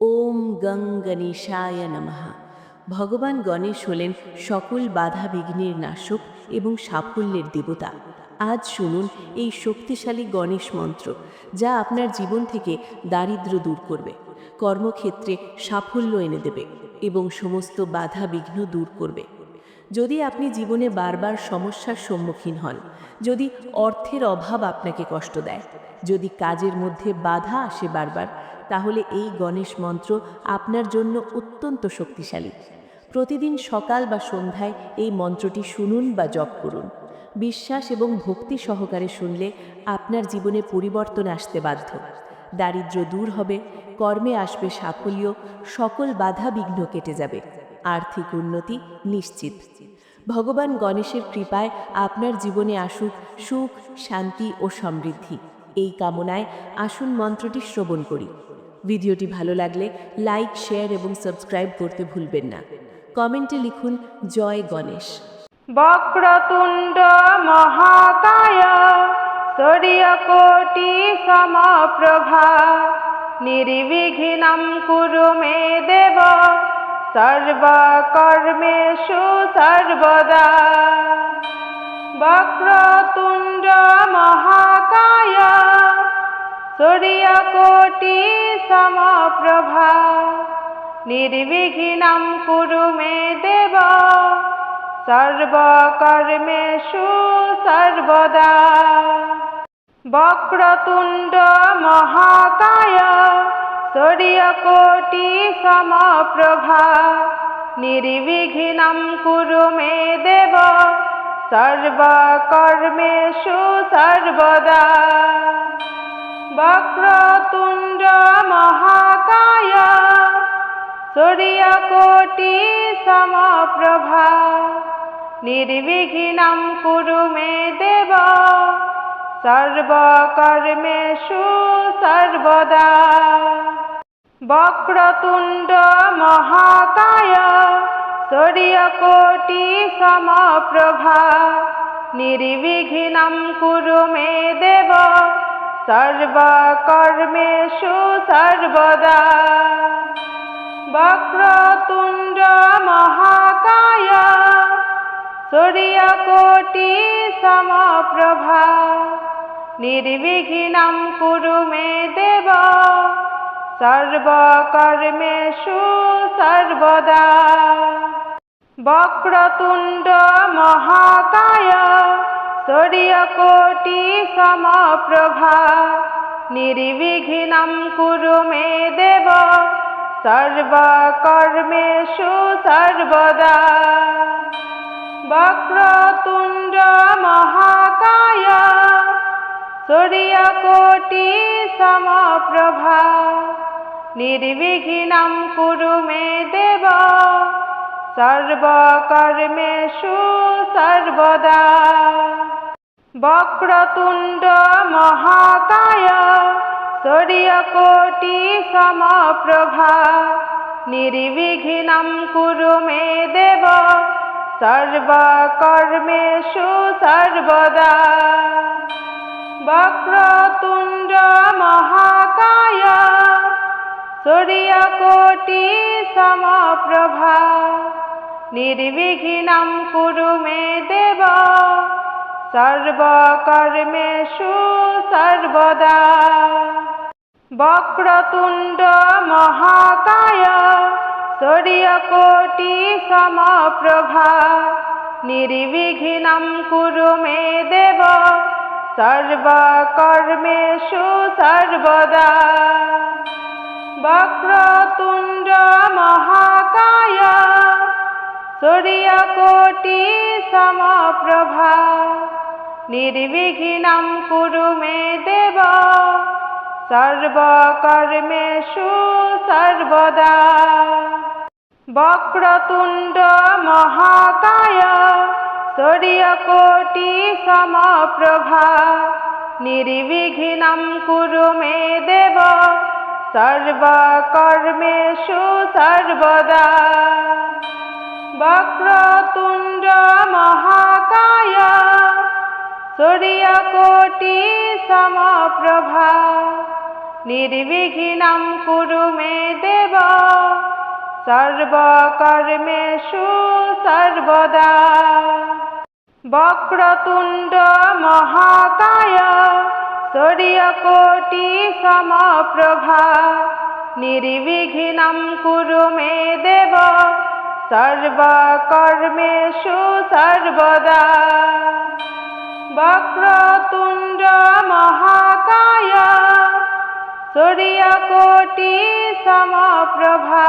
ওম গং গণেশায় নমঃ। ভগবান গণেশ হলেন সকল বাধা বিঘ্নের নাশক এবং সাফল্যের দেবতা। আজ শুনুন এই শক্তিশালী গণেশ মন্ত্র, যা আপনার জীবন থেকে দারিদ্র্য দূর করবে, কর্মক্ষেত্রে সাফল্য এনে দেবে এবং সমস্ত বাধা বিঘ্ন দূর করবে। যদি আপনি জীবনে বারবার সমস্যার সম্মুখীন হন, যদি অর্থের অভাব আপনাকে কষ্ট দেয়, যদি কাজের মধ্যে বাধা আসে বারবার, তাহলে এই গণেশ মন্ত্র আপনার জন্য অত্যন্ত শক্তিশালী। প্রতিদিন সকাল বা সন্ধ্যায় এই মন্ত্রটি শুনুন বা জপ করুন। বিশ্বাস এবং ভক্তি সহকারে শুনলে আপনার জীবনে পরিবর্তন আসতে বাধ্য। দারিদ্র্য দূর হবে, কর্মে আসবে সাফল্য, সকল বাধা বিঘ্ন কেটে যাবে, আর্থিক উন্নতি নিশ্চিত। ভগবান গণেশের কৃপায় আপনার জীবনে আসুক সুখ, শান্তি ও সমৃদ্ধি। এই কামনায় আসুন মন্ত্রটি শ্রবণ করি। ভিডিওটি ভালো লাগলে লাইক, শেয়ার এবং সাবস্ক্রাইব করতে ভুলবেন না। কমেন্টে লিখুন জয় গণেশ। বক্রতুণ্ড মহাকায় সূর্যকোটি সমপ্রভা নির্বিঘ্नं কুরু মে দেব সর্বকর্মেষু সর্বদা। বক্রতুণ্ড মহাকায় সূর্যকোটি সমপ্রভা নির্বিঘ্नं কুরু মে দেব সর্বকর্মেষু সর্বদা। বক্রতুণ্ড মহাকায় সূর্যকোটি সমপ্রভা নির্বিঘ্नं কুরু মে দেব সর্বকর্মেষু সর্বদা। বক্রতুণ্ড মহাকায় সূর্যকোটি সমপ্রভা নির্বিঘ্नं কুরু মে দেব সর্বকর্মেষু সর্বদা। বক্রতুণ্ড মহাকায় সূর্যকোটি সমপ্রভা নির্বিঘ্नं কুরু মে দেব সর্বকর্মেষু সর্বদা। বক্রতুণ্ড মহাকায় সূর্যকোটি সমপ্রভা নির্বিঘ্नं কুরু মে দেব সর্বকর্মেষু সর্বদা। বক্রতুণ্ড মহাকায় সূর্যকোটি সমপ্রভা নির্বিঘ্नं কুরু মে দেব সর্বকর্মেষু সর্বদা। বক্রতুণ্ড মহাকায় সূর্যকোটি সমপ্রভা নির্বিঘ্नं কুরু মে দেব সর্বকর্মেষু সর্বদা। বক্রতুণ্ড মহাকায় সূর্যকোটি সমপ্রভা নির্বিঘ্नं কুরু মে দেব সর্বকর্মেষু সর্বদা। বক্রতুণ্ড মহাকায় সূর্যকোটি সমপ্রভা নির্বিঘ্नं কুরু মে দেব সর্বকর্মেষু সর্বদা। বক্রতুণ্ড মহাকায় সূর্যকোটি সমপ্রভা নির্বিঘ্नं কুরু মে দেব সর্বকর্মেষু সর্বদা। বক্রতুণ্ড মহাকায় সূর্যকোটি সমপ্রভা নির্বিঘ্नं কুরু মে দেব সর্বকর্মেষু সর্বদা। বক্রতুণ্ড মহাকায় সূর্যকোটি সমপ্রভা নির্বিঘ্नं কুরু মে দেব সর্বকর্মেষু সর্বদা। বক্রতুণ্ড মহাকায় সূর্যকোটি সমপ্রভা নির্বিঘ্नं কুরু মে দেব সর্বকর্মেষু সর্বদা। বক্রতুণ্ড মহাকায় সূর্যকোটি সমপ্রভা নির্বিঘ্নং কুরু মে দেব সর্বকর্মেষু সর্বদা। বক্রতুণ্ড মহাকায় সূর্যকোটি সমপ্রভা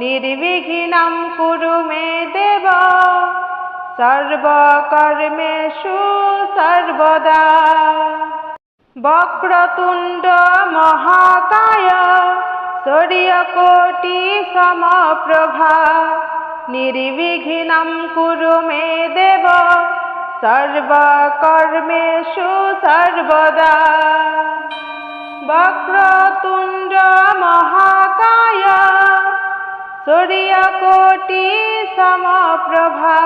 নির্বিঘ্নং কুরু মে দেব সর্বকর্মেষু সর্বদা। বক্রতুণ্ড মহাকায় সূর্যকোটি সমপ্রভা নির্বিঘ্নং কুরু মে দেব সর্বকর্মেষু সর্বদা। বক্রতুণ্ড মহাকায় সূর্যকোটি সমপ্রভা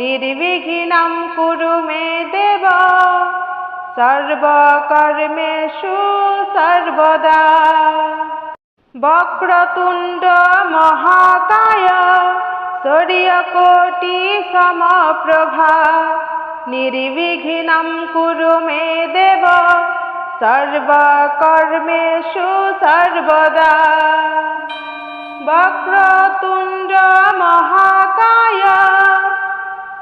নির্বিঘ্নং কুরু মে দেব সর্বকর্মেষু সর্বদা। বক্রতুণ্ড মহাকায় সূর্যকোটি সমপ্রভা নির্বিঘ্নং কুরু মে দেব সর্বকর্মেষু সর্বদা। বক্রতুণ্ড মহাকায়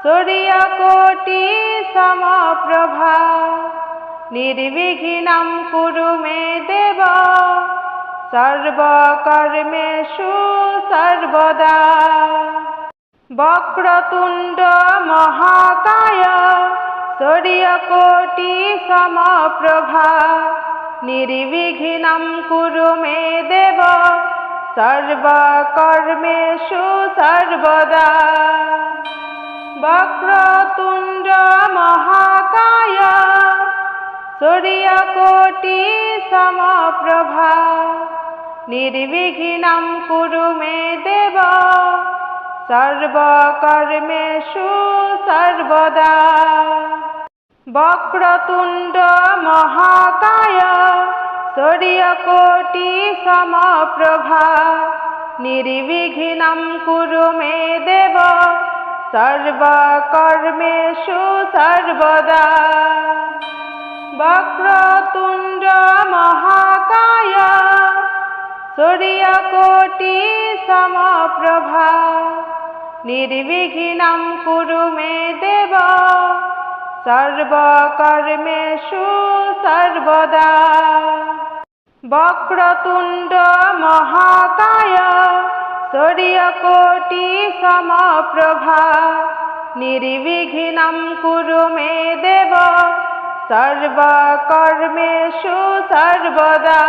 সূর্যকোটি সমপ্রভা নির্বিঘ্নং কুরু মে দেব সর্বকর্মেষু সর্বদা। বক্রতুণ্ড মহাকায় সূর্যকোটি সমপ্রভা নির্বিঘ্নং কুরু মে দেব সর্বকর্মেষু সর্বদা। বক্রতুণ্ড মহাকায় সূর্যকোটি সমপ্রভা নির্বিঘ্নং কুরু মে দেব সর্বকর্মেষু সর্বদা। বক্রতুণ্ড মহাকায় সূর্যকোটি সমপ্রভা নির্বিঘ্নং কুরু মে দেব সর্বকর্মেষু সর্বদা। বক্রতুণ্ড মহাকায় সূর্যকোটি সমপ্রভা নির্বিঘ্নং কুরু মে দেব সর্বকর্মেষু সর্বদা। বক্রতুণ্ড মহাকায় সূর্যকোটি সমপ্রভা নির্বিঘ্নং কুরু মে দেব সর্বকর্মেষু সর্বদা।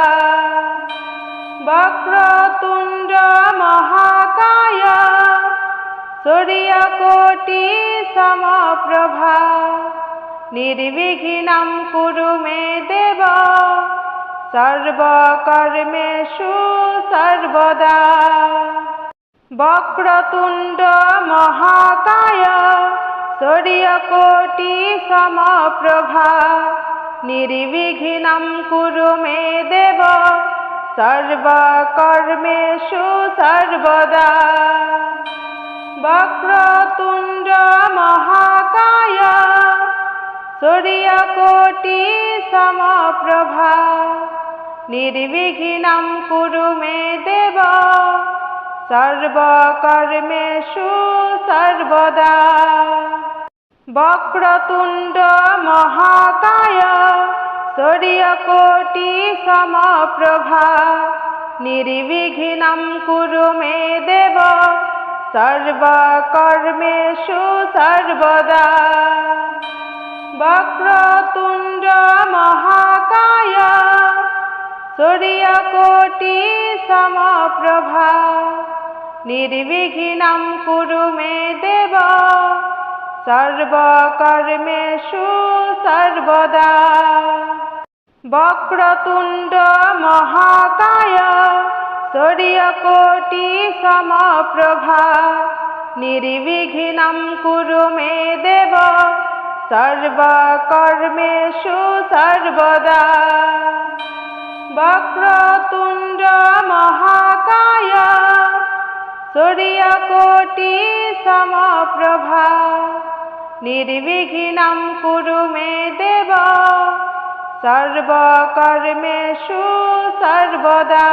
বক্রতুণ্ড মহাকায় সূর্যকোটি সমপ্রভা নির্বিঘ্নং কুরু মে দেব সর্বকর্মেষু সর্বদা। বক্রতুণ্ড মহাকায় সূর্যকোটি সমপ্রভা নির্বিঘ্নং কুরু মে দেব সর্বকর্মেষু সর্বদা। বক্রতুণ্ড মহাকায় সূর্যকোটি সমপ্রভা নির্বিঘ্নং কুরু মে দেব সর্বকর্মেষু সর্বদা। বক্রতুণ্ড মহাকায় সূর্যকোটি সমপ্রভা নির্বিঘ্নং কুরু মে দেব সর্বকর্মেষু সর্বদা। বক্রতুণ্ড মহাকায় সূর্যকোটি সমপ্রভা নির্বিঘ্নং কুরু মে দেব সর্বকর্মেষু সর্বদা। বক্রতুণ্ড মহাকায় সূর্যকোটি সমপ্রভা নির্বিঘ্নং কুরু মে দেব সর্বকর্মেষু সর্বদা। বক্রতুণ্ড মহাকায় सूर्यकोटि समप्रभा निर्विघ्नं कुरु मे देव सर्वकर्मेषु सर्वदा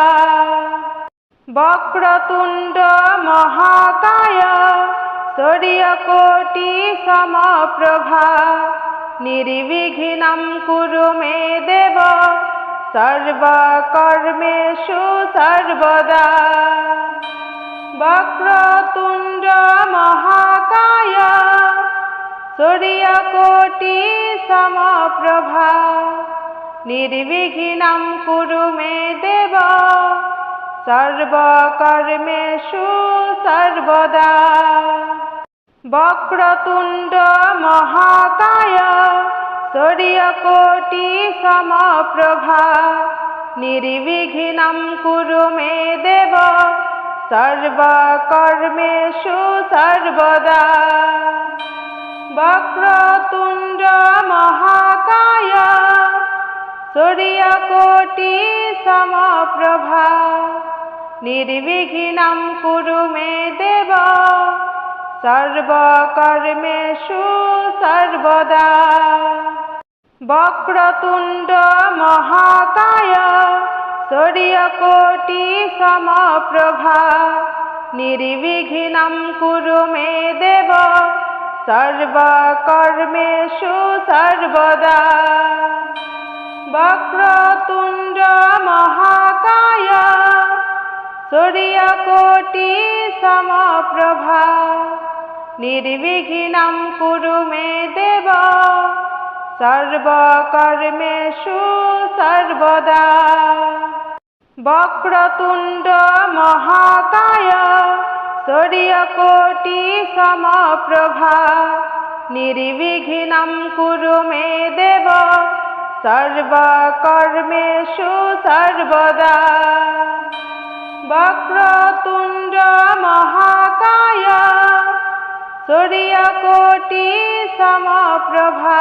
वक्रतुण्ड महाकाय सूर्यकोटि समप्रभा निर्विघ्नं कुरु मे देव सर्वकर्मेषु सर्वदा वक्रतुण्ड महाकाय सूर्यकोटि समप्रभा निर्विघ्नं कुरु मे देव सर्वकर्मेषु सर्वदा वक्रतुण्ड महाकाय सूर्यकोटि समप्रभा निर्विघ्नं कुरु मे देव सर्वकर्मेषु सर्वदा वक्रतुण्ड महाकाय सूर्यकोटि समप्रभा निर्विघ्नं कुरु मे देव सर्वकर्मेषु सर्वदा वक्रतुण्ड महाकाय सूर्यकोटि समप्रभा निर्विघ्नं कुरु मे देव सर्वकर्मेषु सर्वदा वक्रतुण्ड महाकाय सूर्यकोटि समप्रभा निर्विघ्नं कुरु मे देव सर्वकर्मेषु सर्वदा वक्रतुण्ड महाकाय सूर्यकोटि समप्रभा निर्विघ्नं कुरु मे देव सर्वकर्मेषु सर्वदा वक्रतुण्ड महाकाय सूर्यकोटि समप्रभा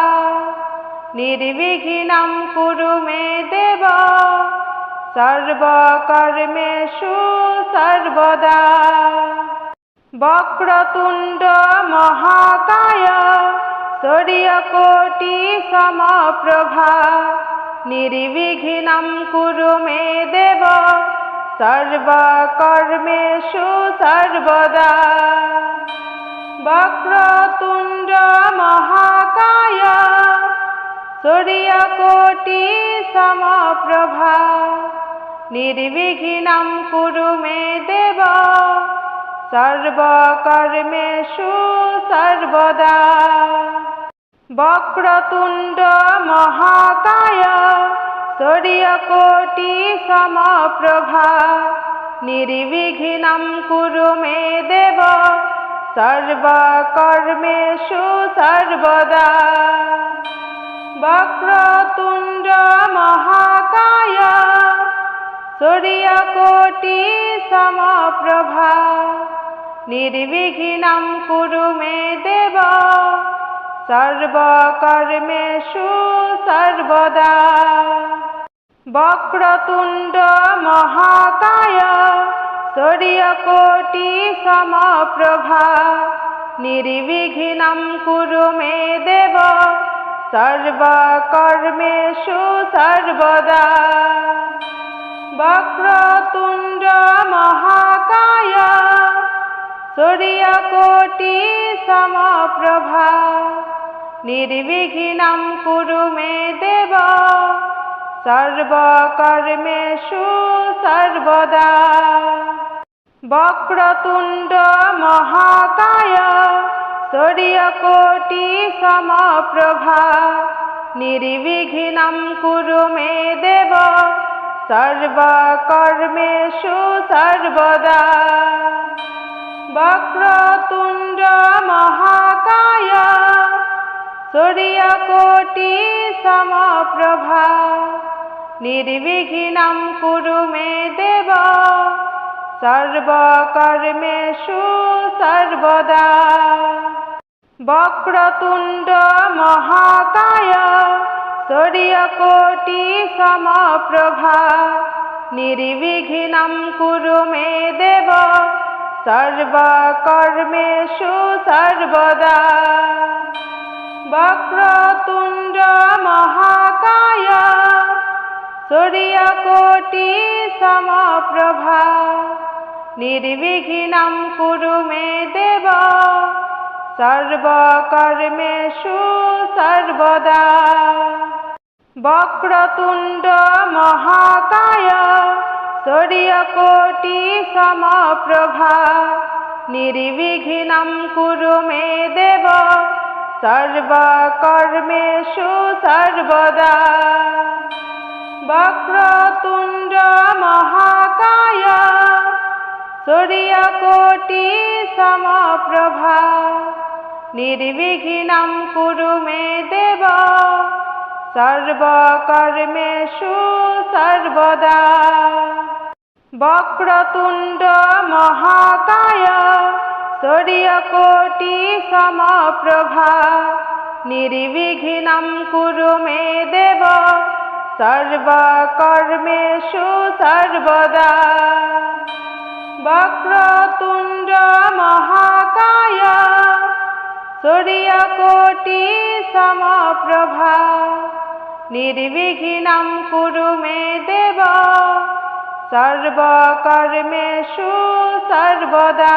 निर्विघ्नं कुरु मे देव सर्वकर्मेषु सर्वदा वक्रतुण्ड महाकाय सूर्यकोटि समप्रभा निर्विघ्नं कुरु मे देव सर्वकर्मेषु सर्वदा वक्रतुण्ड महाकाय सूर्यकोटि समप्रभा निर्विघ्नं कुरु मे देव सर्वकर्मेषु सर्वदा वक्रतुण्ड महाकाय सूर्यकोटि समप्रभा निर्विघ्नं कुरु मे देव सर्वकर्मेषु सर्वदा वक्रतुण्ड महाकाय सूर्यकोटि समप्रभा निर्विघ्नं कुरु मे देव सर्वकर्मेषु सर्वदा वक्रतुण्ड महाकाय सूर्यकोटि समप्रभा निर्विघ्नं कुरु मे देव सर्वकर्मेषु सर्वदा वक्रतुण्ड महाकाय सूर्यकोटि समप्रभा निर्विघ्नं कुरु मे देव सर्वकर्मेषु सर्वदा वक्रतुण्ड महाकाय सूर्यकोटि समप्रभा निर्विघ्नं कुरु मे देव सर्वकर्मेषु सर्वदा वक्रतुण्ड महाकाय सूर्यकोटि समप्रभा निर्विघ्नं कुरु मे देव सर्वकर्मेषु सर्वदा वक्रतुण्ड महाकाय सूर्यकोटि समप्रभा निर्विघ्नं कुरु मे देव সর্বকর্মেষু সর্বদা বক্রতুণ্ড মহাকায় সূর্যকোটি সমপ্রভা নির্বিঘ্নং কুরু মে দেব সর্বকর্মেষু সর্বদা বক্রতুণ্ড মহাকায় সূর্যকোটি সমপ্রভা নির্বিঘ্নং কুরু মে দেব সর্বকর্মেষু সর্বদা বক্রতুণ্ড মহাকায় সূর্যকোটি সমপ্রভা নির্বিঘ্নং কুরু মে দেব সর্বকর্মেষু সর্বদা বক্রতুণ্ড মহাকায় সূর্যকোটি সমপ্রভা নির্বিঘ্নং কুরু মে দেব সর্বকর্মেষু সর্বদা বক্রতুণ্ড মহাকায় সূর্যকোটি সমপ্রভা নির্বিঘ্নং কুরু মে দেব সর্বকর্মেষু সর্বদা।